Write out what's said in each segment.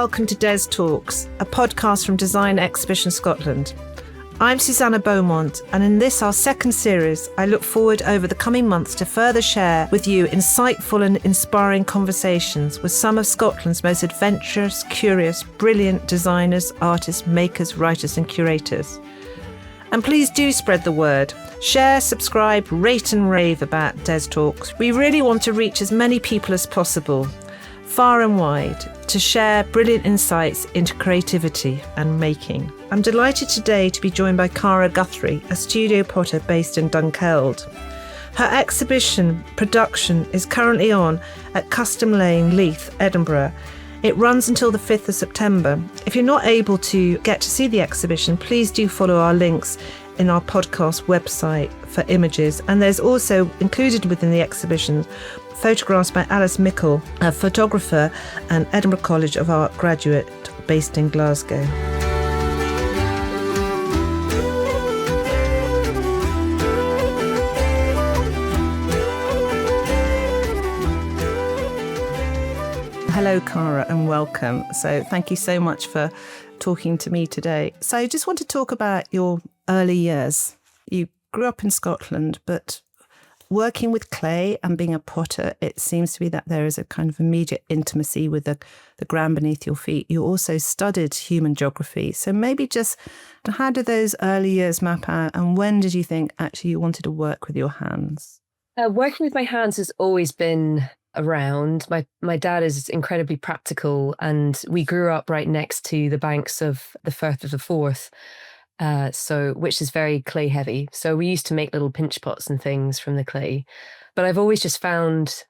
Welcome to Des Talks, a podcast from Design Exhibition Scotland. I'm Susanna Beaumont, and in this, our second series, I look forward over the coming months to further share with you insightful and inspiring conversations with some of Scotland's most adventurous, curious, brilliant designers, artists, makers, writers and curators. And please do spread the word. Share, subscribe, rate and rave about Des Talks. We really want to reach as many people as possible, far and wide, to share brilliant insights into creativity and making. I'm delighted today to be joined by Cara Guthrie, a studio potter based in Dunkeld. Her exhibition production is currently on at Custom Lane, Leith, Edinburgh. It runs until the 5th of September. If you're not able to get to see the exhibition, please do follow our links in our podcast website for images. And there's also included within the exhibition photographs by Alice Mickle, a photographer and Edinburgh College of Art graduate based in Glasgow. Hello, Cara, and welcome. So thank you so much for talking to me today. So I just want to talk about your early years. You grew up in Scotland, but working with clay and being a potter, it seems to be that there is a kind of immediate intimacy with the ground beneath your feet. You also studied human geography. So maybe just how did those early years map out, and when did you think actually you wanted to work with your hands? Working with my hands has always been around. My dad is incredibly practical, and we grew up right next to the banks of the Firth of the Forth. Which is very clay heavy. So we used to make little pinch pots and things from the clay. But I've always just found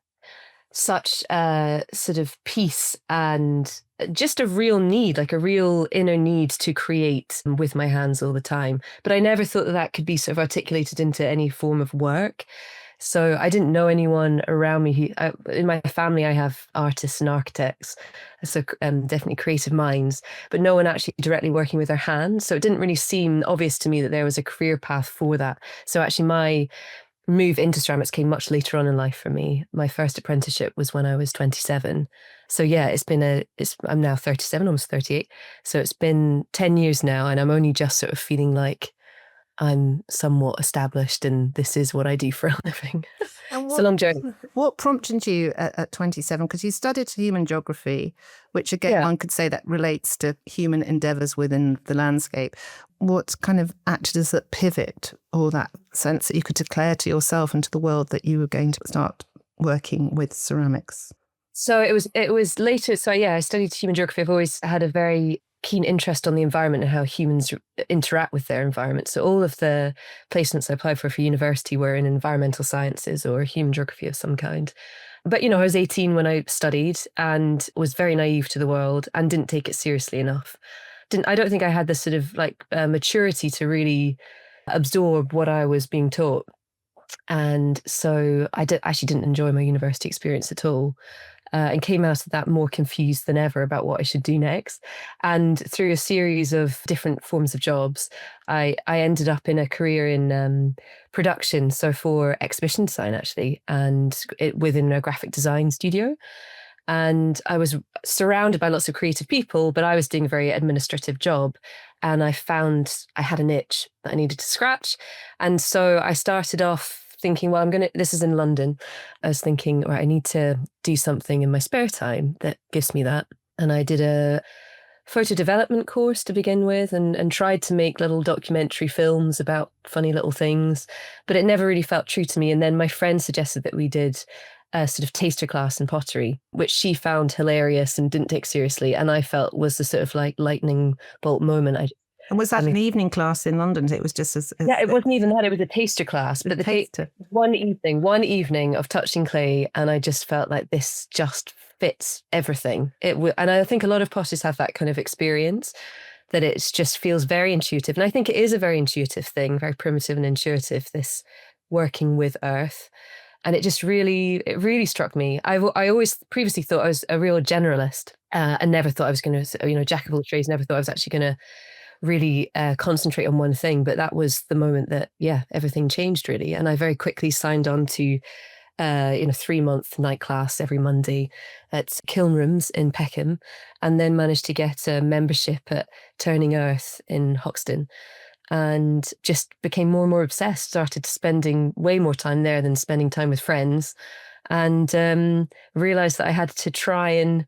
such a sort of peace and just a real need, like a real inner need to create with my hands all the time. But I never thought that could be sort of articulated into any form of work. So I didn't know anyone around me. In my family, I have artists and architects, so definitely creative minds, but no one actually directly working with their hands. So it didn't really seem obvious to me that there was a career path for that. So actually my move into ceramics came much later on in life for me. My first apprenticeship was when I was 27. So yeah, I'm now 37, almost 38. So it's been 10 years now, and I'm only just sort of feeling like I'm somewhat established and this is what I do for a living. It's a long journey. What prompted you at 27? Because you studied human geography, which again, one could say that relates to human endeavours within the landscape. What kind of acted as that pivot, or that sense that you could declare to yourself and to the world that you were going to start working with ceramics? So it was later. So yeah, I studied human geography. I've always had a very keen interest on the environment and how humans interact with their environment. So all of the placements I applied for university were in environmental sciences or human geography of some kind. But, I was 18 when I studied and was very naive to the world and didn't take it seriously enough. I don't think I had the sort of maturity to really absorb what I was being taught. And so I actually didn't enjoy my university experience at all. And came out of that more confused than ever about what I should do next. And through a series of different forms of jobs, I ended up in a career in production, so for exhibition design actually, and within a graphic design studio. And I was surrounded by lots of creative people, but I was doing a very administrative job. And I found I had an itch that I needed to scratch. And so I started off thinking, well, this is in London. I was thinking, right, I need to do something in my spare time that gives me that. And I did a photo development course to begin with and tried to make little documentary films about funny little things, but it never really felt true to me. And then my friend suggested that we did a sort of taster class in pottery, which she found hilarious and didn't take seriously. And I felt was the sort of lightning bolt moment. And was that an evening class in London? It was just yeah, it wasn't even that. It was a taster class. But one evening of touching clay, and I just felt like this just fits everything. And I think a lot of potters have that kind of experience, that it just feels very intuitive. And I think it is a very intuitive thing, very primitive and intuitive, this working with earth. And it really struck me. I always previously thought I was a real generalist and never thought I was going to, jack of all trades, never thought I was actually going to really concentrate on one thing. But that was the moment that, everything changed really. And I very quickly signed on to 3-month night class every Monday at kiln rooms in Peckham, and then managed to get a membership at Turning Earth in Hoxton, and just became more and more obsessed, started spending way more time there than spending time with friends, and realised that I had to try and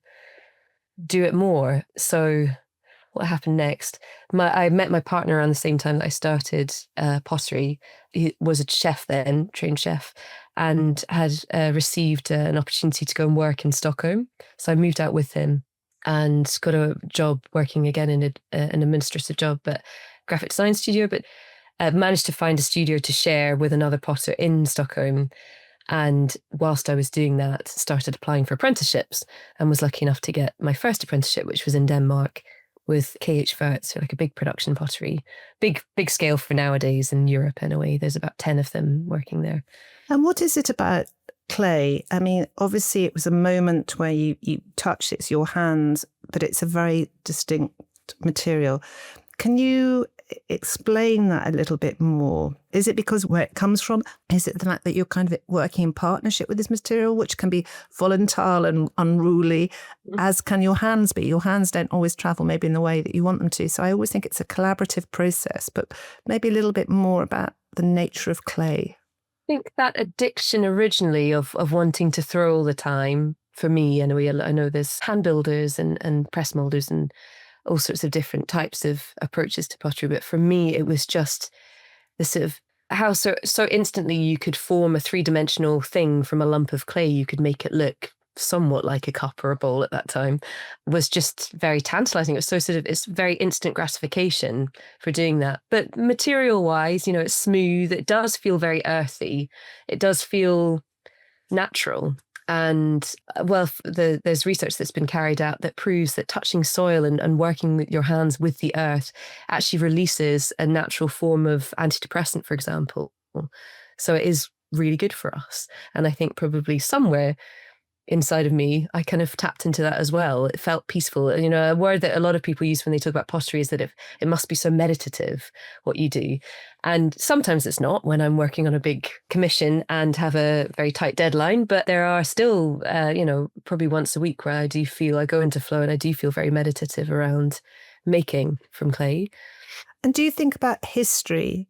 do it more. So what happened next? I met my partner around the same time that I started pottery. He was a chef then, trained chef, and had received an opportunity to go and work in Stockholm. So I moved out with him and got a job working again in an administrative job, but graphic design studio, but managed to find a studio to share with another potter in Stockholm. And whilst I was doing that, started applying for apprenticeships and was lucky enough to get my first apprenticeship, which was in Denmark with KHWurtz, so like a big production pottery, big scale for nowadays in Europe anyway. There's about 10 of them working there. And what is it about clay? I mean, obviously it was a moment where you touch, it's your hands, but it's a very distinct material. Can you explain that a little bit more? Is it because where it comes from? Is it the fact that you're kind of working in partnership with this material, which can be volatile and unruly, as can your hands be? Your hands don't always travel maybe in the way that you want them to. So I always think it's a collaborative process, but maybe a little bit more about the nature of clay. I think that addiction originally of wanting to throw all the time, for me anyway, I know there's hand builders and press molders and all sorts of different types of approaches to pottery. But for me, it was just the sort of how so instantly you could form a 3-dimensional thing from a lump of clay. You could make it look somewhat like a cup or a bowl at that time, was just very tantalizing. It was so sort of, it's very instant gratification for doing that. But material wise, it's smooth. It does feel very earthy. It does feel natural. And there's research that's been carried out that proves that touching soil and working with your hands with the earth actually releases a natural form of antidepressant, for example. So it is really good for us. And I think probably somewhere inside of me, I kind of tapped into that as well. It felt peaceful. A word that a lot of people use when they talk about pottery is that it must be so meditative, what you do. And sometimes it's not, when I'm working on a big commission and have a very tight deadline, but there are still, probably once a week where I go into flow and I do feel very meditative around making from clay. And do you think about history,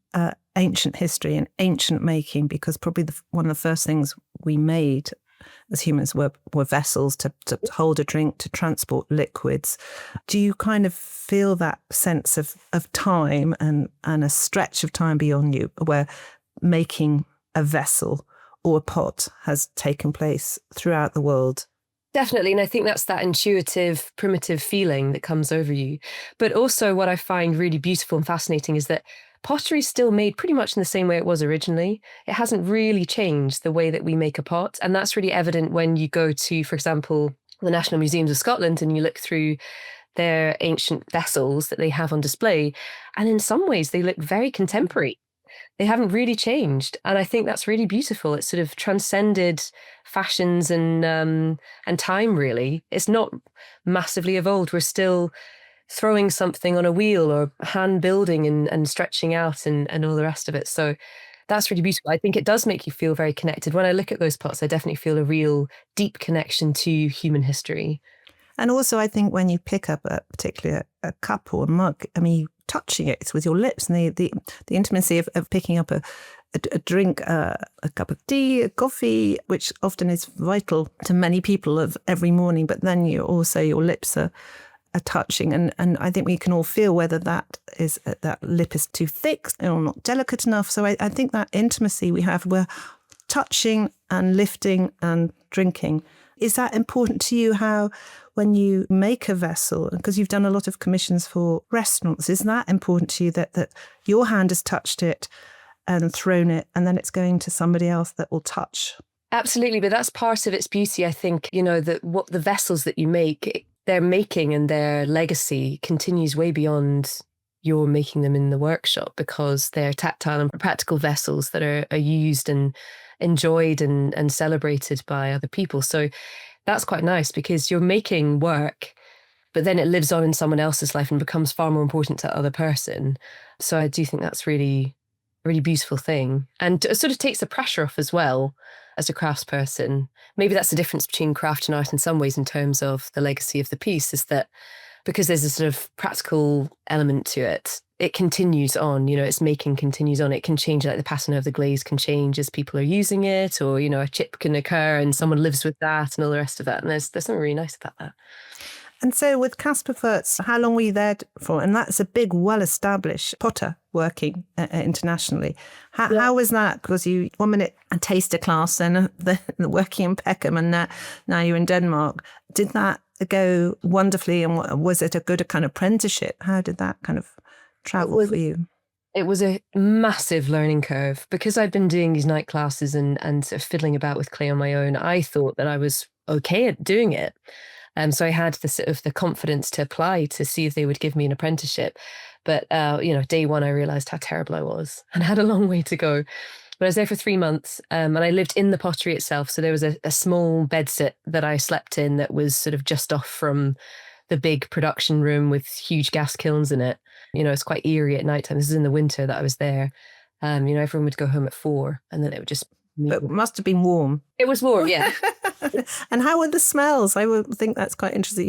ancient history and ancient making? Because probably one of the first things we made as humans were vessels to hold a drink, to transport liquids. Do you kind of feel that sense of time and a stretch of time beyond you where making a vessel or a pot has taken place throughout the world? Definitely. And I think that's that intuitive, primitive feeling that comes over you. But also what I find really beautiful and fascinating is that pottery is still made pretty much in the same way it was originally. It hasn't really changed the way that we make a pot. And that's really evident when you go to, for example, the National Museums of Scotland and you look through their ancient vessels that they have on display. And in some ways, they look very contemporary. They haven't really changed. And I think that's really beautiful. It's sort of transcended fashions and time, really. It's not massively evolved. We're still throwing something on a wheel or hand building and stretching out and all the rest of it. So that's really beautiful. I think it does make you feel very connected. When I look at those pots, I definitely feel a real deep connection to human history. And also, I think when you pick up particularly a cup or a mug, I mean, touching it with your lips and the intimacy of picking up a drink, a cup of tea, a coffee, which often is vital to many people of every morning. But then your lips are touching, and I think we can all feel whether that lip is too thick or not delicate enough. So I think that intimacy we have, we're touching and lifting and drinking. Is that important to you, how when you make a vessel, because you've done a lot of commissions for restaurants, is that important to you that your hand has touched it and thrown it and then it's going to somebody else that will touch? Absolutely, but that's part of its beauty. I think, that what the vessels that you make, their making and their legacy continues way beyond your making them in the workshop, because they're tactile and practical vessels that are used and enjoyed and celebrated by other people. So that's quite nice, because you're making work, but then it lives on in someone else's life and becomes far more important to the other person. So I do think that's really, really beautiful thing. And it sort of takes the pressure off as well. as a craftsperson, maybe that's the difference between craft and art in some ways in terms of the legacy of the piece, is that because there's a sort of practical element to it, it continues on, its making continues on. It can change, like the pattern of the glaze can change as people are using it, or, a chip can occur and someone lives with that and all the rest of that. And there's something really nice about that. And so with KHWurtz, how long were you there for? And that's a big, well-established potter working internationally. How was that? Because you, 1 minute a taster class and the working in Peckham, and now you're in Denmark. Did that go wonderfully? And was it a good kind of apprenticeship? How did that kind of travel for you? It was a massive learning curve. Because I'd been doing these night classes and sort of fiddling about with clay on my own, I thought that I was okay at doing it. So I had the sort of the confidence to apply to see if they would give me an apprenticeship. But, day one, I realised how terrible I was and had a long way to go. But I was there for 3 months and I lived in the pottery itself. So there was a small bedsit that I slept in that was sort of just off from the big production room with huge gas kilns in it. It's quite eerie at night time. This is in the winter that I was there. Everyone would go home at 4 and then it would just... But it must have been warm. It was warm, yeah. And how were the smells? I would think that's quite interesting.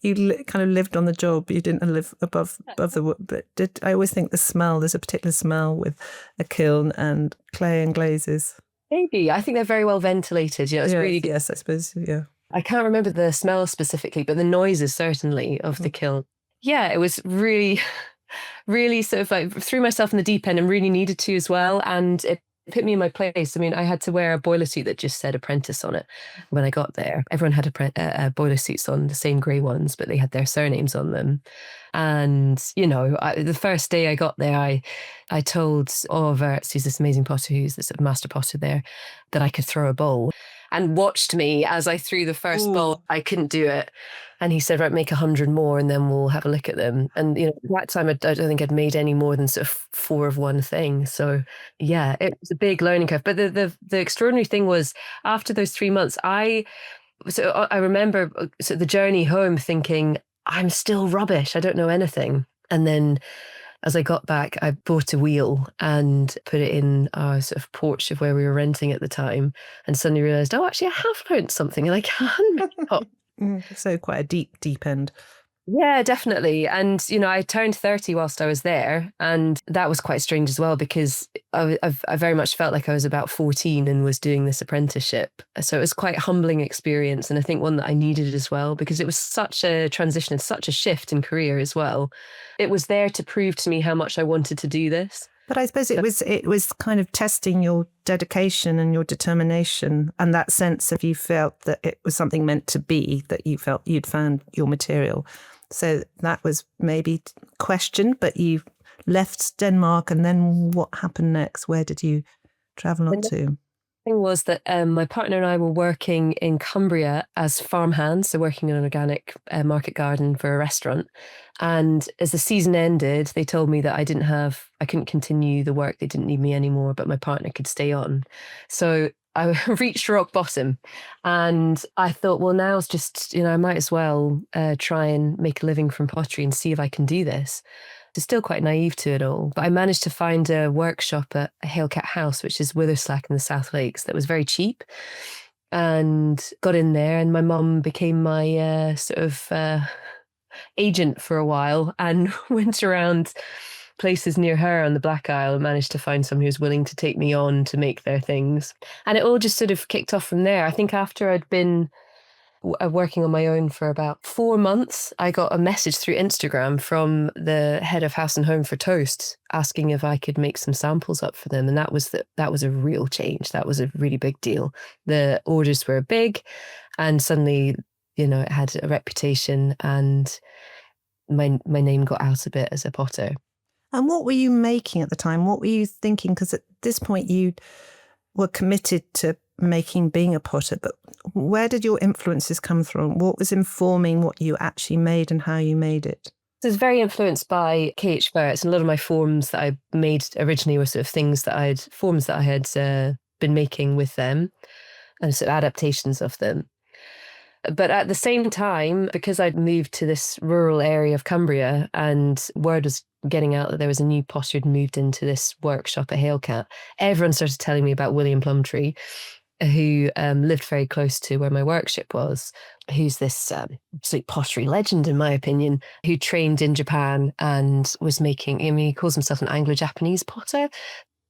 You kind of lived on the job. You didn't live above the wood. But I always think there's a particular smell with a kiln and clay and glazes. Maybe. I think they're very well ventilated. It's really good. Yes, I suppose, yeah. I can't remember the smell specifically, but the noises certainly of the kiln. Yeah, it was really, really sort of like threw myself in the deep end and really needed to as well. And it put me in my place. I mean, I had to wear a boiler suit that just said apprentice on it when I got there. Everyone had boiler suits on, the same grey ones, but they had their surnames on them. And, the first day I got there, I told Wurtz, who's this amazing potter, who's this sort of master potter there, that I could throw a bowl. And watched me as I threw the first bowl. I couldn't do it. And he said, right, make 100 more and then we'll have a look at them. And, at that time, I don't think I'd made any more than sort of 4 of one thing. So, yeah, it was a big learning curve. But the extraordinary thing was, after those 3 months, I remember the journey home thinking, I'm still rubbish. I don't know anything. And then as I got back, I bought a wheel and put it in our sort of porch of where we were renting at the time, and suddenly realised, actually, I have learned something and I can make pot. So quite a deep end. Yeah, definitely. And, I turned 30 whilst I was there, and that was quite strange as well, because I very much felt like I was about 14 and was doing this apprenticeship. So it was quite a humbling experience, and I think one that I needed as well, because it was such a transition and such a shift in career as well. It was there to prove to me how much I wanted to do this. But I suppose it was kind of testing your dedication and your determination, and that sense of you felt that it was something meant to be, that you felt you'd found your material. So that was maybe questioned, but you left Denmark, and then what happened next? Where did you travel on to? The thing was that my partner and I were working in Cumbria as farmhands, so working in an organic market garden for a restaurant. And as the season ended, they told me that I couldn't continue the work. They didn't need me anymore, but my partner could stay on. So I reached rock bottom, and I thought, well, now's just, I might as well try and make a living from pottery and see if I can do this. I was still quite naive to it all, but I managed to find a workshop at Halecat House, which is Witherslack in the South Lakes, that was very cheap, and got in there, and my mum became my agent for a while, and went around places near her on the Black Isle and managed to find someone who was willing to take me on to make their things. And it all just sort of kicked off from there. I think after I'd been working on my own for about 4 months, I got a message through Instagram from the head of House and Home for Toast asking if I could make some samples up for them. And that was a real change. That was a really big deal. The orders were big, and suddenly, it had a reputation, and my name got out a bit as a potter. And what were you making at the time? What were you thinking? Because at this point you were committed to being a potter, but where did your influences come from? What was informing what you actually made and how you made it? I was very influenced by KHWurtz, and a lot of my forms that I made originally were sort of forms that I had been making with them, and sort of adaptations of them. But at the same time, because I'd moved to this rural area of Cumbria and word was getting out that there was a new potter who'd moved into this workshop at Halecat, everyone started telling me about William Plumptre. who lived very close to where my workshop was, who's this absolute pottery legend, in my opinion, who trained in Japan and was making, I mean, he calls himself an Anglo-Japanese potter.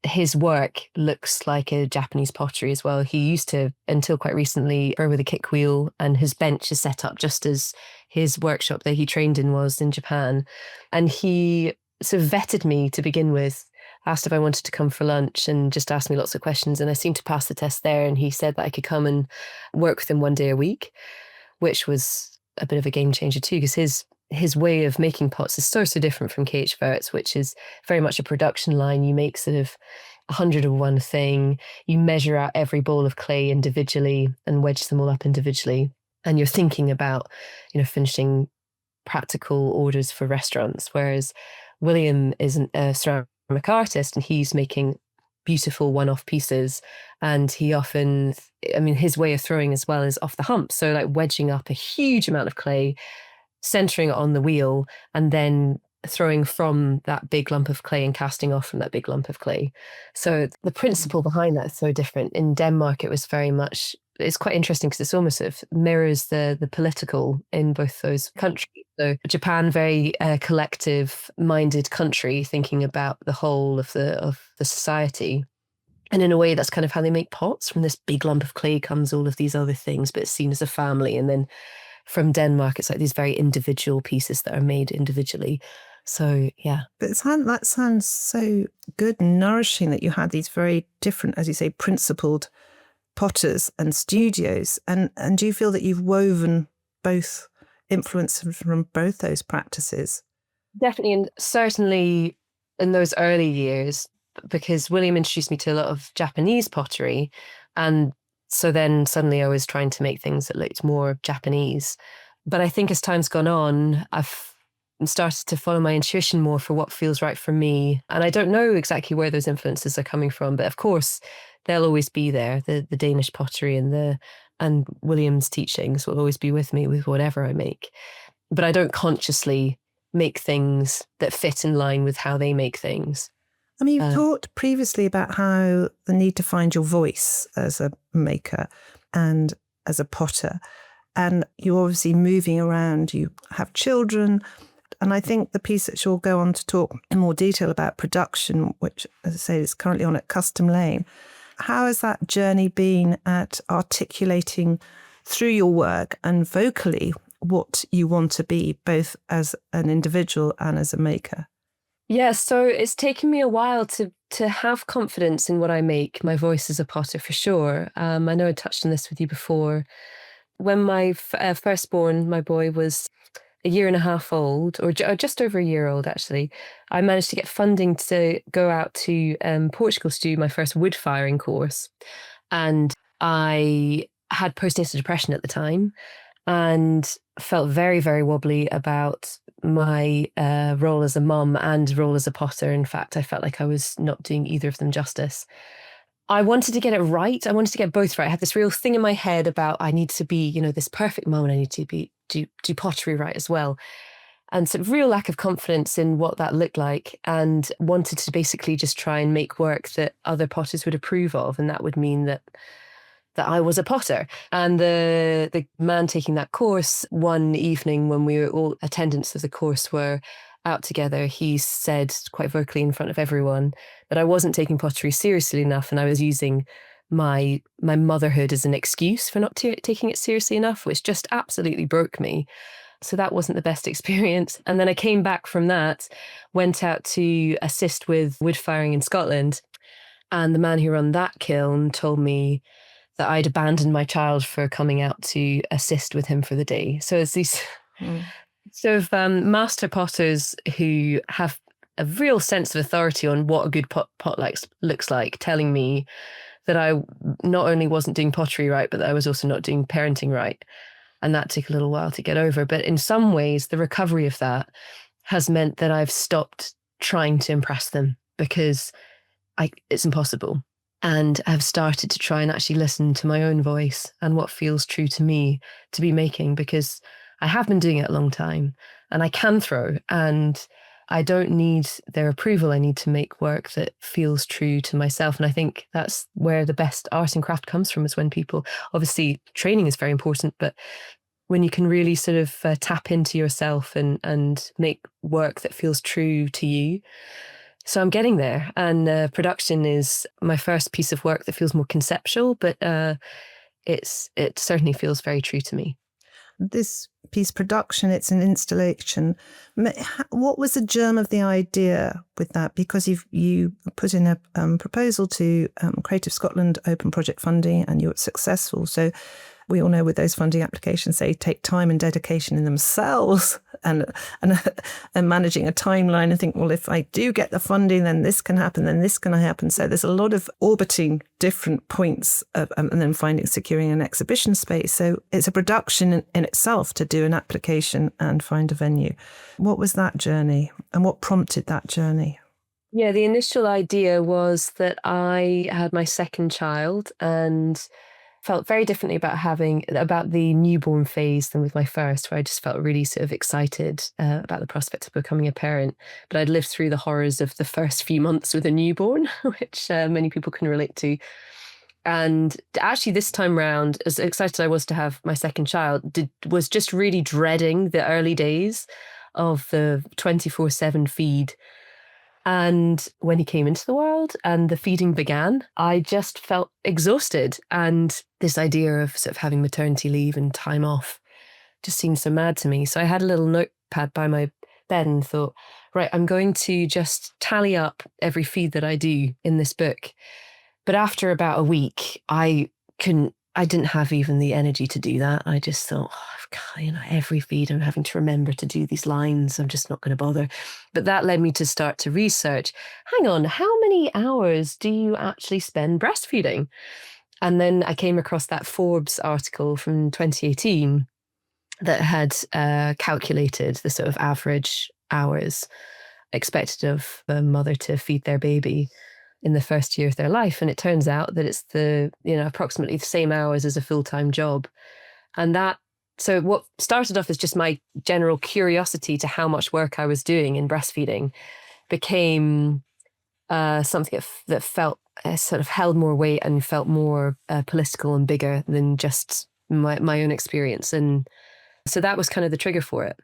His work looks like a Japanese pottery as well. He used to, until quite recently, burr with a kick wheel, and his bench is set up just as his workshop that he trained in was in Japan. And he sort of vetted me to begin with, asked if I wanted to come for lunch, and just asked me lots of questions. And I seemed to pass the test there. And he said that I could come and work with him one day a week, which was a bit of a game changer too, because his way of making pots is so different from KHWurtz, which is very much a production line. You make sort of 101 thing. You measure out every bowl of clay individually and wedge them all up individually. And you're thinking about, finishing practical orders for restaurants. Whereas William is a ceramic artist, and he's making beautiful one-off pieces. And he often, his way of throwing as well is off the hump. So like wedging up a huge amount of clay, centering it on the wheel, and then throwing from that big lump of clay and casting off from that big lump of clay. So the principle behind that is so different. In Denmark, it was very much, it's quite interesting because it's almost sort of mirrors the political in both those countries. So Japan, very collective-minded country, thinking about the whole of the society. And in a way, that's kind of how they make pots. From this big lump of clay comes all of these other things, but it's seen as a family. And then from Denmark, it's like these very individual pieces that are made individually. So, yeah. But that sounds so good and nourishing that you had these very different, as you say, principled potters and studios. And do you feel that you've woven both influence from both those practices? Definitely, and certainly in those early years, because William introduced me to a lot of Japanese pottery, and so then suddenly I was trying to make things that looked more Japanese. But I think as time's gone on, I've started to follow my intuition more for what feels right for me. And I don't know exactly where those influences are coming from, but of course they'll always be there. The Danish pottery and William's teachings will always be with me with whatever I make. But I don't consciously make things that fit in line with how they make things. You've talked previously about how the need to find your voice as a maker and as a potter. And you're obviously moving around, you have children. And I think the piece that you'll go on to talk in more detail about production, which, as I say, is currently on at Custom Lane. How has that journey been at articulating through your work and vocally what you want to be, both as an individual and as a maker? Yeah, so it's taken me a while to have confidence in what I make, my voice as a potter for sure. I know I touched on this with you before. When my firstborn, my boy, was a year and a half old, or just over a year old actually, I managed to get funding to go out to Portugal to do my first wood firing course. And I had postnatal depression at the time and felt very, very wobbly about my role as a mum and role as a potter. In fact, I felt like I was not doing either of them justice. I wanted to get it right. I wanted to get both right. I had this real thing in my head about I need to be, this perfect mum, and I need to do pottery right as well. And so real lack of confidence in what that looked like, and wanted to basically just try and make work that other potters would approve of. And that would mean that I was a potter. And the man taking that course, one evening when we were all attendants of the course were out together, he said quite vocally in front of everyone that I wasn't taking pottery seriously enough, and I was using my motherhood as an excuse for not taking it seriously enough, which just absolutely broke me. So that wasn't the best experience. And then I came back from that, went out to assist with wood firing in Scotland, and the man who ran that kiln told me that I'd abandoned my child for coming out to assist with him for the day. So it's these sort of master potters who have a real sense of authority on what a good pot looks like, telling me that I not only wasn't doing pottery right, but that I was also not doing parenting right. And that took a little while to get over. But in some ways, the recovery of that has meant that I've stopped trying to impress them, because it's impossible. And I've started to try and actually listen to my own voice and what feels true to me to be making, because I have been doing it a long time and I can throw, and I don't need their approval. I need to make work that feels true to myself. And I think that's where the best art and craft comes from, is when people, obviously training is very important, but when you can really sort of tap into yourself and make work that feels true to you. So I'm getting there. And production is my first piece of work that feels more conceptual, but it certainly feels very true to me. This piece, production, it's an installation. What was the germ of the idea with that? Because you put in a proposal to Creative Scotland Open Project funding, and you were successful. So we all know with those funding applications, they take time and dedication in themselves, and managing a timeline and think, well, if I do get the funding, then this can happen, then this can happen. So there's a lot of orbiting different points and then securing an exhibition space. So it's a production in itself to do an application and find a venue. What was that journey, and what prompted that journey? Yeah, the initial idea was that I had my second child and felt very differently about the newborn phase than with my first, where I just felt really sort of excited about the prospect of becoming a parent. But I'd lived through the horrors of the first few months with a newborn, which many people can relate to. And actually this time round, as excited I was to have my second child, was just really dreading the early days of the 24/7 feed. And when he came into the world and the feeding began, I just felt exhausted. And this idea of sort of having maternity leave and time off just seemed so mad to me. So I had a little notepad by my bed and thought, right, I'm going to just tally up every feed that I do in this book. But after about a week, I didn't have even the energy to do that. I just thought, every feed I'm having to remember to do these lines. I'm just not going to bother. But that led me to start to research. Hang on, how many hours do you actually spend breastfeeding? And then I came across that Forbes article from 2018 that had calculated the sort of average hours expected of a mother to feed their baby in the first year of their life. And it turns out that it's approximately the same hours as a full-time job. And so what started off as just my general curiosity to how much work I was doing in breastfeeding became something that felt sort of held more weight and felt more political and bigger than just my own experience. And so that was kind of the trigger for it.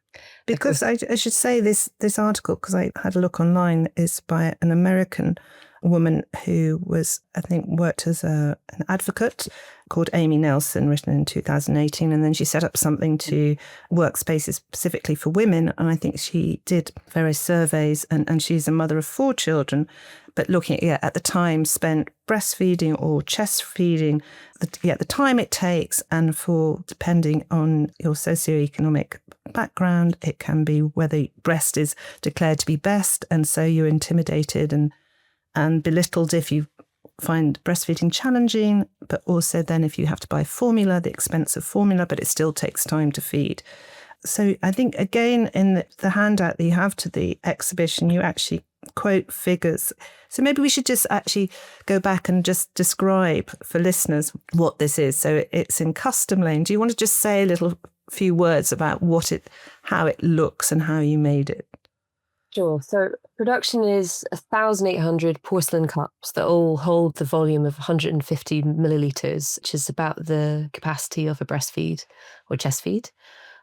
Because I should say this article, because I had a look online, is by an American woman who was, I think, worked as an advocate called Amy Nelson, written in 2018. And then she set up something to work spaces specifically for women. And I think she did various surveys, and she's a mother of 4 children. But looking at the time spent breastfeeding or chest feeding, the time it takes, and for depending on your socioeconomic background, it can be whether breast is declared to be best, and so you're intimidated and belittled if you find breastfeeding challenging, but also then if you have to buy formula, the expense of formula, but it still takes time to feed. So I think, again, in the handout that you have to the exhibition, you actually quote figures. So maybe we should just actually go back and just describe for listeners what this is. So it's in Custom Lane. Do you want to just say a few words about how it looks and how you made it? Sure. So production is 1,800 porcelain cups that all hold the volume of 150 millilitres, which is about the capacity of a breastfeed or chest feed.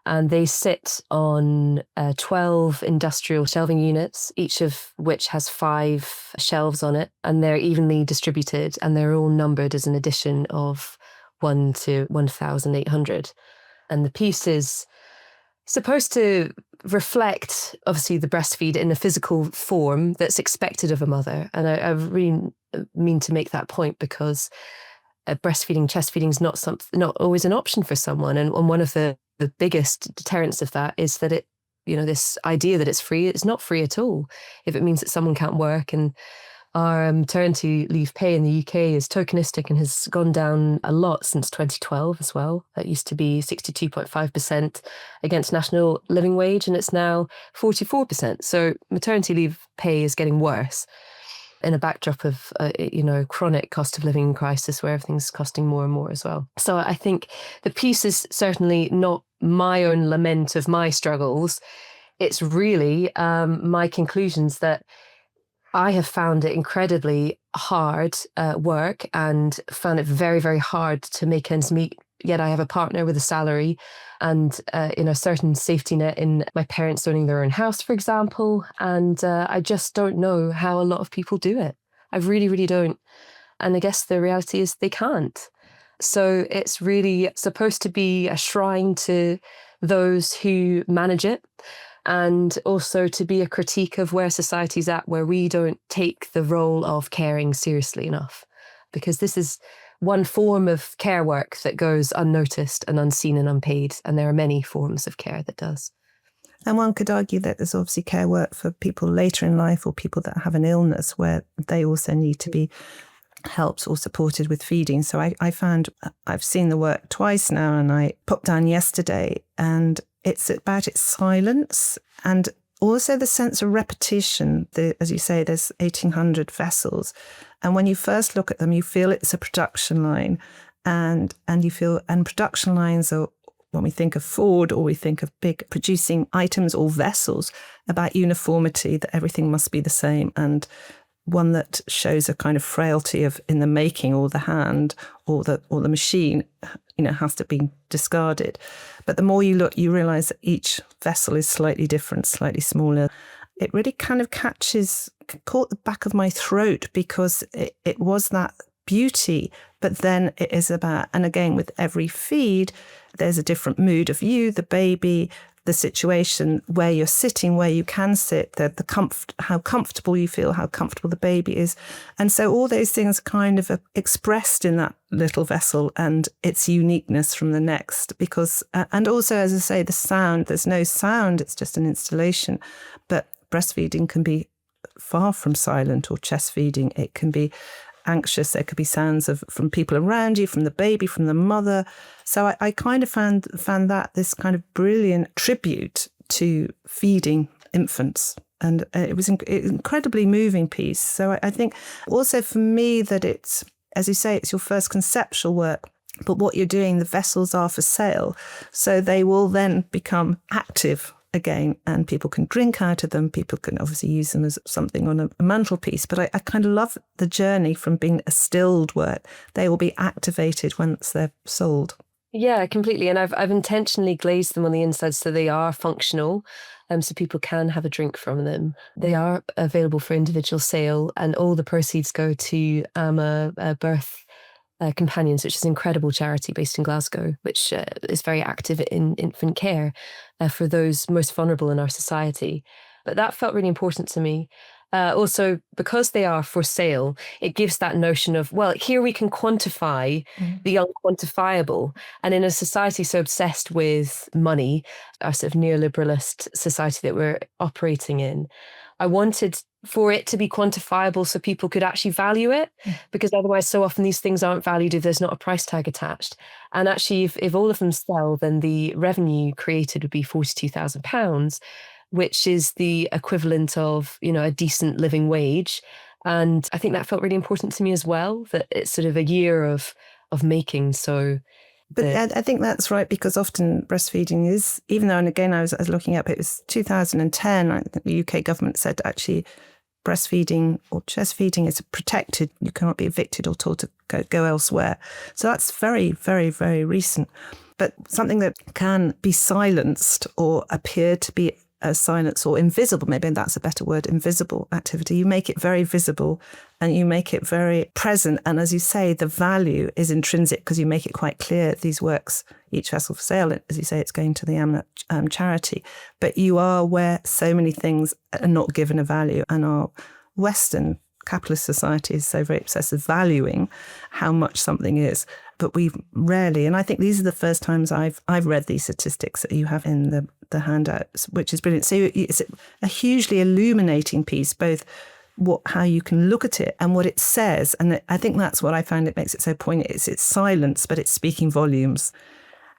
And they sit on 12 industrial shelving units, each of which has 5 shelves on it. And they're evenly distributed, and they're all numbered as an addition of 1 to 1,800. And the piece is supposed to reflect, obviously, the breastfeed in a physical form that's expected of a mother. And I really mean to make that point, because breastfeeding, chest feeding is not always an option for someone. And one of the biggest deterrents of that is that this idea that it's free, it's not free at all. If it means that someone can't work, and our maternity leave pay in the UK is tokenistic and has gone down a lot since 2012 as well. That used to be 62.5% against national living wage, and it's now 44%. So maternity leave pay is getting worse in a backdrop of chronic cost of living crisis where everything's costing more and more as well. So I think the piece is certainly not my own lament of my struggles. it's really my conclusions that I have found it incredibly hard work and found it very, very hard to make ends meet. Yet I have a partner with a salary and in a certain safety net in my parents owning their own house, for example. And I just don't know how a lot of people do it. I really, really don't. And I guess the reality is they can't. So it's really supposed to be a shrine to those who manage it, and also to be a critique of where society's at, where we don't take the role of caring seriously enough. Because this is one form of care work that goes unnoticed and unseen and unpaid. And there are many forms of care that does. And one could argue that there's obviously care work for people later in life or people that have an illness where they also need to be helped or supported with feeding. So I found I've seen the work twice now, and I popped down yesterday, and it's about its silence and also the sense of repetition. As you say, there's 1,800 vessels. And when you first look at them, you feel it's a production line. And you feel, and production lines are, when we think of Ford or we think of big producing items or vessels, about uniformity, that everything must be the same. And one that shows a kind of frailty of in the making, or the hand or the machine, has to be discarded. But the more you look, you realise that each vessel is slightly different, slightly smaller. It really kind of caught the back of my throat, because it was that beauty, but then it is about, and again, with every feed, there's a different mood of you, the baby, the situation, where you're sitting, where you can sit, the comfort, how comfortable you feel, how comfortable the baby is. And so all those things kind of are expressed in that little vessel and its uniqueness from the next. Because, and also, as I say, the sound, there's no sound, it's just an installation. But breastfeeding can be far from silent, or chest feeding. It can be anxious. There could be sounds from people around you, from the baby, from the mother. So I kind of found that this kind of brilliant tribute to feeding infants. And it was an incredibly moving piece. So I think also for me that it's, as you say, it's your first conceptual work. But what you're doing, the vessels are for sale. So they will then become active again, and people can drink out of them. People can obviously use them as something on a mantelpiece. But I kind of love the journey from being a stilled work. They will be activated once they're sold. Yeah, completely. And I've intentionally glazed them on the inside so they are functional, so people can have a drink from them. They are available for individual sale, and all the proceeds go to Birth Companions, which is an incredible charity based in Glasgow, which is very active in infant care for those most vulnerable in our society. But that felt really important to me. Also, because they are for sale, it gives that notion of, well, here we can quantify the unquantifiable. And in a society so obsessed with money, our sort of neoliberalist society that we're operating in, I wanted for it to be quantifiable so people could actually value it, because otherwise so often these things aren't valued if there's not a price tag attached. And actually, if all of them sell, then the revenue created would be £42,000, which is the equivalent of, a decent living wage. And I think that felt really important to me as well, that it's sort of a year of making. So but I think that's right, because often breastfeeding is, even though, and again, I was looking up, it was 2010, I think the UK government said actually breastfeeding or chest feeding is protected. You cannot be evicted or told to go elsewhere. So that's very, very, very recent. But something that can be silenced or appear to be silence or invisible, maybe that's a better word, invisible activity. You make it very visible and you make it very present. And as you say, the value is intrinsic because you make it quite clear these works, each vessel for sale, as you say, it's going to the charity. But you are where so many things are not given a value, and our Western capitalist society is so very obsessed with valuing how much something is. But we rarely, and I think these are the first times I've read these statistics that you have in the handouts, which is brilliant. So it's a hugely illuminating piece, both how you can look at it and what it says. And I think that's what I found it makes it so poignant. It's silence, but it's speaking volumes.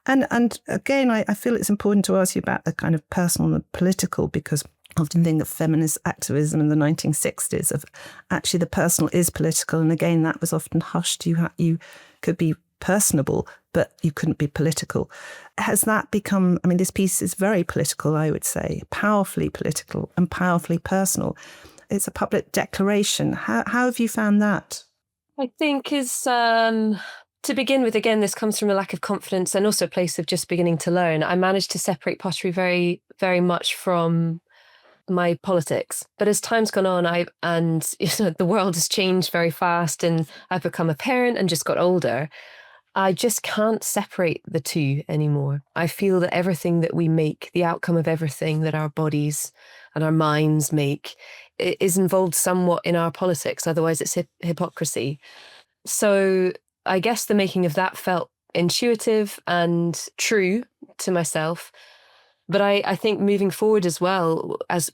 And again, I feel it's important to ask you about the kind of personal and political, because I often think of feminist activism in the 1960s of actually the personal is political. And again, that was often hushed. You could be personable, but you couldn't be political. Has that become, I mean, this piece is very political, I would say, powerfully political and powerfully personal. It's a public declaration. How have you found that? I think to begin with, again, this comes from a lack of confidence and also a place of just beginning to learn. I managed to separate pottery very, very much from my politics. But as time's gone on, the world has changed very fast, and I've become a parent and just got older. I just can't separate the two anymore. I feel that everything that we make, the outcome of everything that our bodies and our minds make, is involved somewhat in our politics. Otherwise, it's hypocrisy. So I guess the making of that felt intuitive and true to myself. But I think moving forward as well, as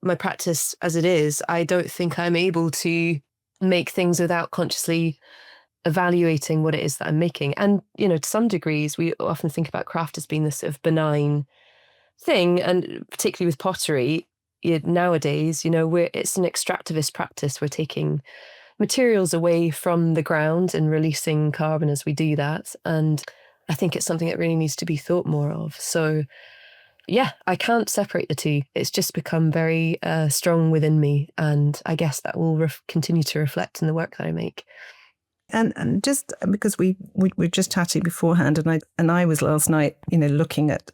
my practice as it is, I don't think I'm able to make things without consciously evaluating what it is that I'm making. And, to some degrees, we often think about craft as being this sort of benign thing. And particularly with pottery, nowadays, it's an extractivist practice. We're taking materials away from the ground and releasing carbon as we do that. And I think it's something that really needs to be thought more of. So yeah, I can't separate the two. It's just become very strong within me. And I guess that will continue to reflect in the work that I make. And just because we were just chatting beforehand, and I was last night, looking at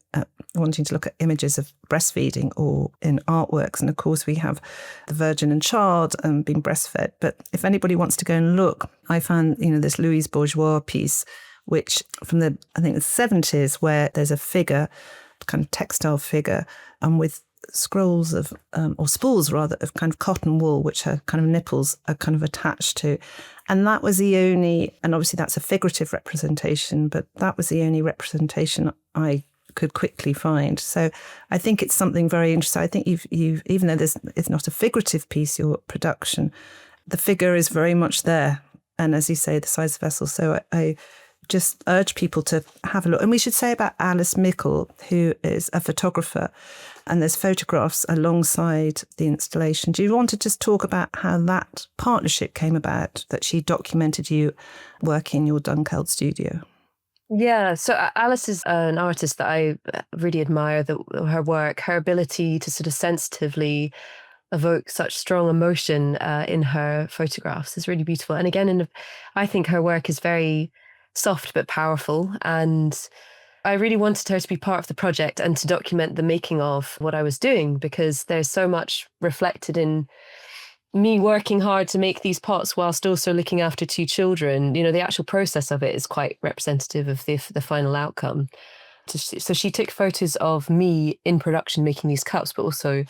wanting to look at images of breastfeeding or in artworks, and of course we have the Virgin and Child being breastfed. But if anybody wants to go and look, I found this Louise Bourgeois piece, which from the 70s, where there's a figure, kind of textile figure, and with scrolls of or spools rather of kind of cotton wool, which her kind of nipples are kind of attached to. And that was the only, and obviously that's a figurative representation, but that was the only representation I could quickly find. So I think it's something very interesting. I think you've even though it's not a figurative piece, your production, the figure is very much there. And as you say, the size of vessel. So I just urge people to have a look. And we should say about Alice Mickle, who is a photographer, and there's photographs alongside the installation. Do you want to just talk about how that partnership came about, that she documented you working in your Dunkeld studio? Yeah, so Alice is an artist that I really admire, her work, her ability to sort of sensitively evoke such strong emotion in her photographs is really beautiful. And again, I think her work is very soft but powerful, and I really wanted her to be part of the project and to document the making of what I was doing, because there's so much reflected in me working hard to make these pots whilst also looking after two children. The actual process of it is quite representative of the final outcome. So she took photos of me in production making these cups, but also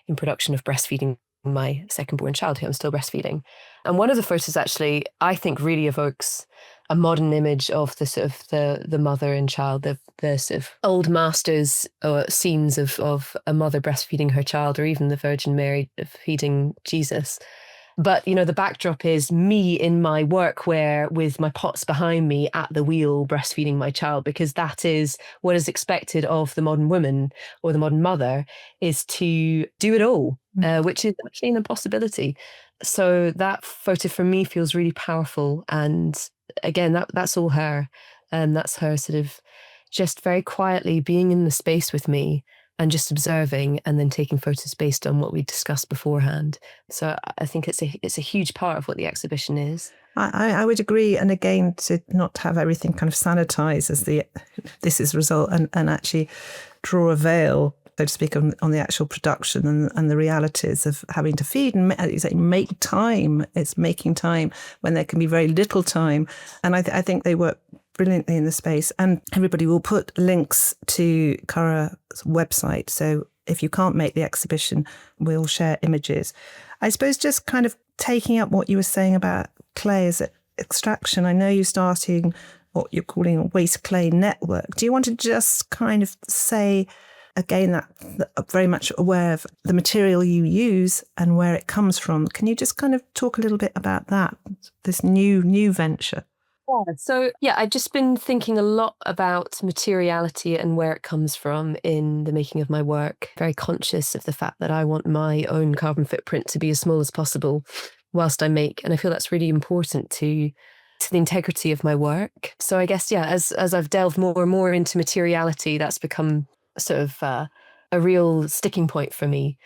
in production of breastfeeding my second-born child, who I'm still breastfeeding. And one of the photos actually, I think, really evokes a modern image of the sort of the mother and child, the sort of old masters or scenes of a mother breastfeeding her child, or even the Virgin Mary feeding Jesus. But, the backdrop is me in my workwear with my pots behind me at the wheel breastfeeding my child, because that is what is expected of the modern woman or the modern mother, is to do it all, which is actually an impossibility. So that photo for me feels really powerful. And again, that's all her. And that's her sort of just very quietly being in the space with me and just observing, and then taking photos based on what we discussed beforehand. So I think it's a huge part of what the exhibition is. I would agree. And again, to not have everything kind of sanitized as this is a result, and actually draw a veil, so to speak, on the actual production and the realities of having to feed and, as you say, make time. It's making time when there can be very little time. And I think they work brilliantly in the space. And everybody will put links to Cara's website. So if you can't make the exhibition, we'll share images. I suppose just kind of taking up what you were saying about clay as extraction. I know you're starting what you're calling a waste clay network. Do you want to just kind of say, again, that very much aware of the material you use and where it comes from? Can you just kind of talk a little bit about that, this new venture? Yeah. So, I've just been thinking a lot about materiality and where it comes from in the making of my work. Very conscious of the fact that I want my own carbon footprint to be as small as possible whilst I make. And I feel that's really important to to the integrity of my work. So I guess, yeah, as I've delved more and more into materiality, that's become sort of a real sticking point for me.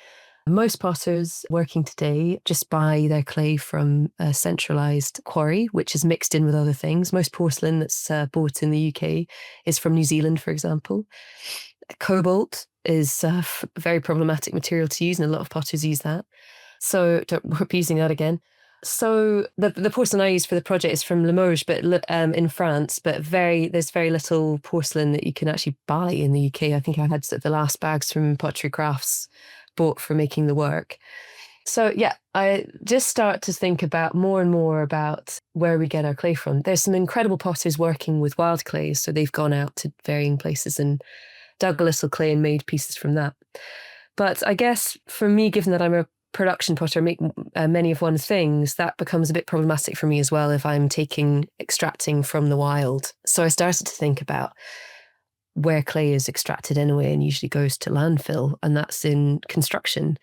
Most potters working today just buy their clay from a centralised quarry, which is mixed in with other things. Most porcelain that's bought in the UK is from New Zealand, for example. Cobalt is a very problematic material to use, and a lot of potters use that. So don't worry using that again. So the porcelain I use for the project is from Limoges, but in France. But there's very little porcelain that you can actually buy in the UK. I think I had the last bags from Pottery Crafts bought for making the work. So yeah, I just start to think about more and more about where we get our clay from. There's some incredible potters working with wild clays, so they've gone out to varying places and dug a little clay and made pieces from that. But I guess for me, given that I'm a production potter, make many of one's things, that becomes a bit problematic for me as well if I'm extracting from the wild. So I started to think about where clay is extracted anyway and usually goes to landfill, and that's in construction.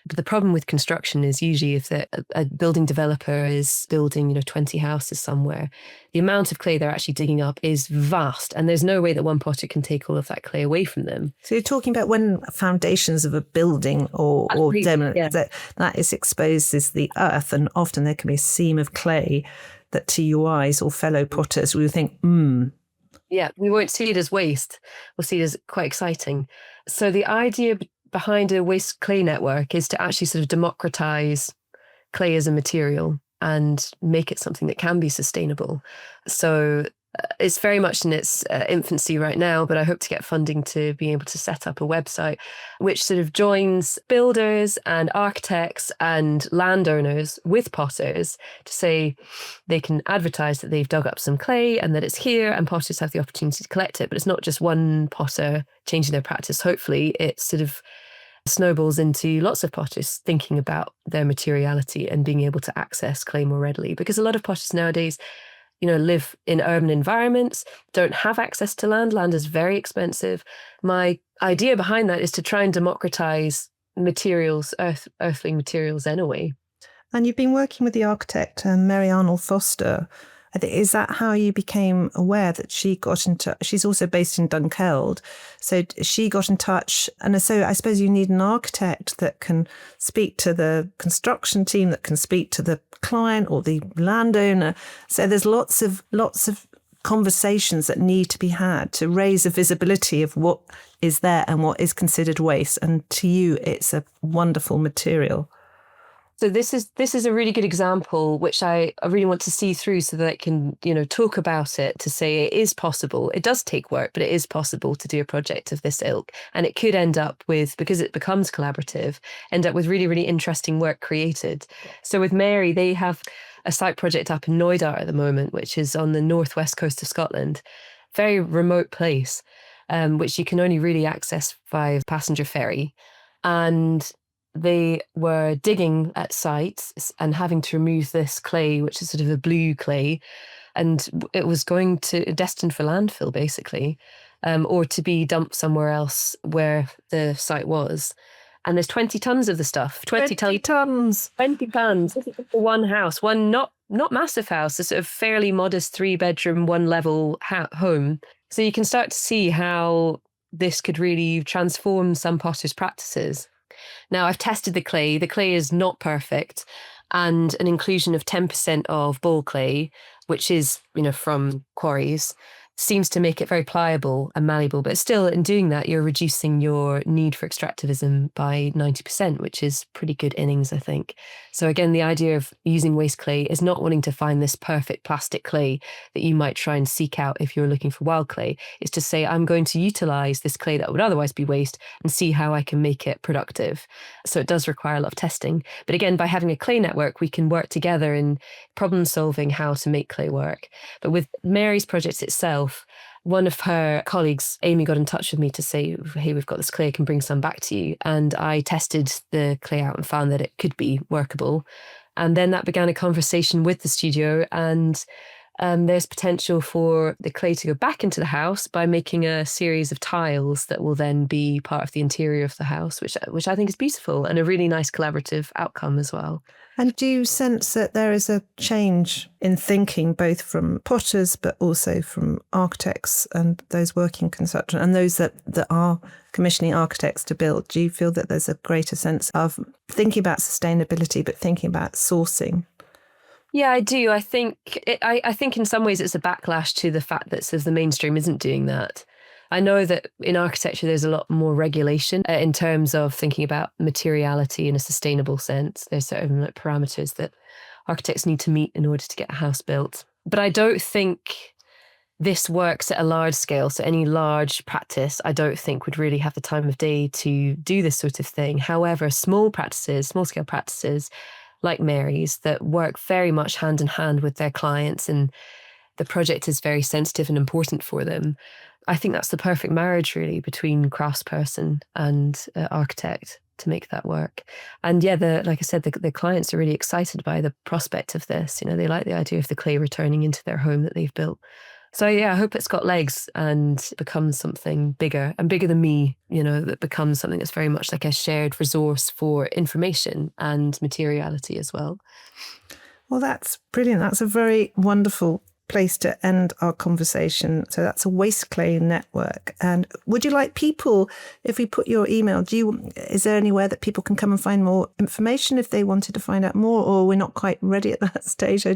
But the problem with construction is usually if a building developer is building, 20 houses somewhere, the amount of clay they're actually digging up is vast, and there's no way that one potter can take all of that clay away from them. So you're talking about when foundations of a building or demo, that is exposes the earth, and often there can be a seam of clay that to you eyes or fellow potters we would think, Yeah, we won't see it as waste. We'll see it as quite exciting. So the idea behind a waste clay network is to actually sort of democratize clay as a material and make it something that can be sustainable. So it's very much in its infancy right now, but I hope to get funding to be able to set up a website which sort of joins builders and architects and landowners with potters to say they can advertise that they've dug up some clay and that it's here, and potters have the opportunity to collect it. But it's not just one potter changing their practice. Hopefully it sort of snowballs into lots of potters thinking about their materiality and being able to access clay more readily, because a lot of potters nowadays live in urban environments, don't have access to land. Land is very expensive. My idea behind that is to try and democratize materials, earthling materials anyway. And you've been working with the architect, Mary Arnold Foster. Is that how you became aware that she got in touch? She's also based in Dunkeld. So she got in touch. And so I suppose you need an architect that can speak to the construction team, that can speak to the client or the landowner. So there's lots of conversations that need to be had to raise the visibility of what is there and what is considered waste. And to you, it's a wonderful material. So this is a really good example, which I really want to see through so that I can, talk about it, to say it is possible. It does take work, but it is possible to do a project of this ilk. And it could end up with, because it becomes collaborative, end up with really, really interesting work created. So with Mary, they have a site project up in Knoydart at the moment, which is on the northwest coast of Scotland, very remote place, which you can only really access via passenger ferry. And they were digging at sites and having to remove this clay, which is sort of a blue clay, and it was destined for landfill, basically, or to be dumped somewhere else where the site was. And there's 20 tons of the stuff. 20 tons. 20 tons for one house, one not massive house, a sort of fairly modest 3-bedroom, 1-level home. So you can start to see how this could really transform some potters' practices. Now, I've tested the clay. The clay is not perfect, and an inclusion of 10% of ball clay, which is, from quarries, seems to make it very pliable and malleable. But still, in doing that, you're reducing your need for extractivism by 90%, which is pretty good innings, I think. So again, the idea of using waste clay is not wanting to find this perfect plastic clay that you might try and seek out if you're looking for wild clay. It's to say, I'm going to utilize this clay that would otherwise be waste and see how I can make it productive. So it does require a lot of testing. But again, by having a clay network, we can work together in problem solving how to make clay work. But with Mary's project itself, one of her colleagues, Amy, got in touch with me to say, hey, we've got this clay, I can bring some back to you. And I tested the clay out and found that it could be workable. And then that began a conversation with the studio, and There's potential for the clay to go back into the house by making a series of tiles that will then be part of the interior of the house, which I think is beautiful and a really nice collaborative outcome as well. And do you sense that there is a change in thinking, both from potters, but also from architects and those working construction and those that are commissioning architects to build? Do you feel that there's a greater sense of thinking about sustainability, but thinking about sourcing? Yeah, I do. I think I think in some ways it's a backlash to the fact that the mainstream isn't doing that. I know that in architecture there's a lot more regulation in terms of thinking about materiality in a sustainable sense. There's certain parameters that architects need to meet in order to get a house built. But I don't think this works at a large scale. So any large practice, I don't think would really have the time of day to do this sort of thing. However, small scale practices, like Mary's, that work very much hand in hand with their clients and the project is very sensitive and important for them. I think that's the perfect marriage really between craftsperson and architect to make that work. And yeah, like I said, the clients are really excited by the prospect of this. They like the idea of the clay returning into their home that they've built. So yeah, I hope it's got legs and becomes something bigger and bigger than me, that becomes something that's very much like a shared resource for information and materiality as well. Well, that's brilliant. That's a very wonderful place to end our conversation. So that's a waste clay network. And would you like people, if we put your email, is there anywhere that people can come and find more information if they wanted to find out more, or we're not quite ready at that stage?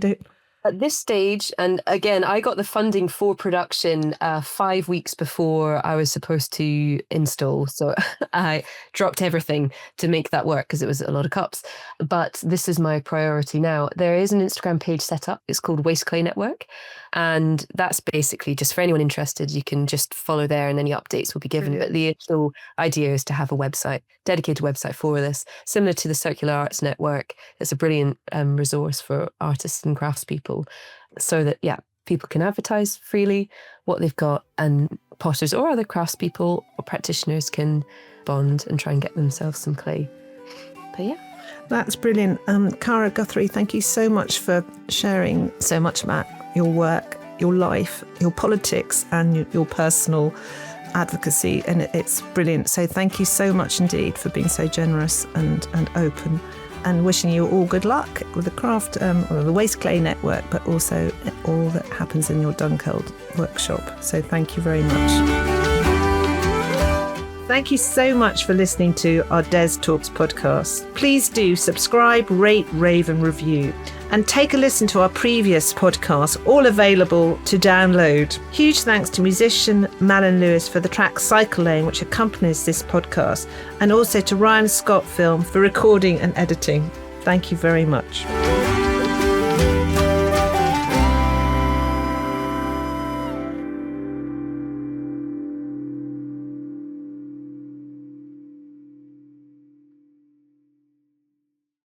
At this stage, and again, I got the funding for production 5 weeks before I was supposed to install. So I dropped everything to make that work because it was a lot of cups. But this is my priority now. There is an Instagram page set up. It's called Waste Clay Network. And that's basically just for anyone interested, you can just follow there and any updates will be given. But the initial idea is to have a website, dedicated website for this, similar to the Circular Arts Network. It's a brilliant resource for artists and craftspeople so that, people can advertise freely what they've got and potters or other craftspeople or practitioners can bond and try and get themselves some clay. But yeah. That's brilliant. Cara Guthrie, thank you so much for sharing so much about your work, your life, your politics and your personal advocacy. And it's brilliant. So thank you so much indeed for being so generous and open, and wishing you all good luck with the craft, or the Waste Clay Network, but also all that happens in your Dunkeld workshop. So thank you very much. Thank you so much for listening to our Des Talks podcast. Please do subscribe, rate, rave and review. And take a listen to our previous podcasts, all available to download. Huge thanks to musician Malin Lewis for the track Cycle Lane, which accompanies this podcast, and also to Ryan Scott Film for recording and editing. Thank you very much.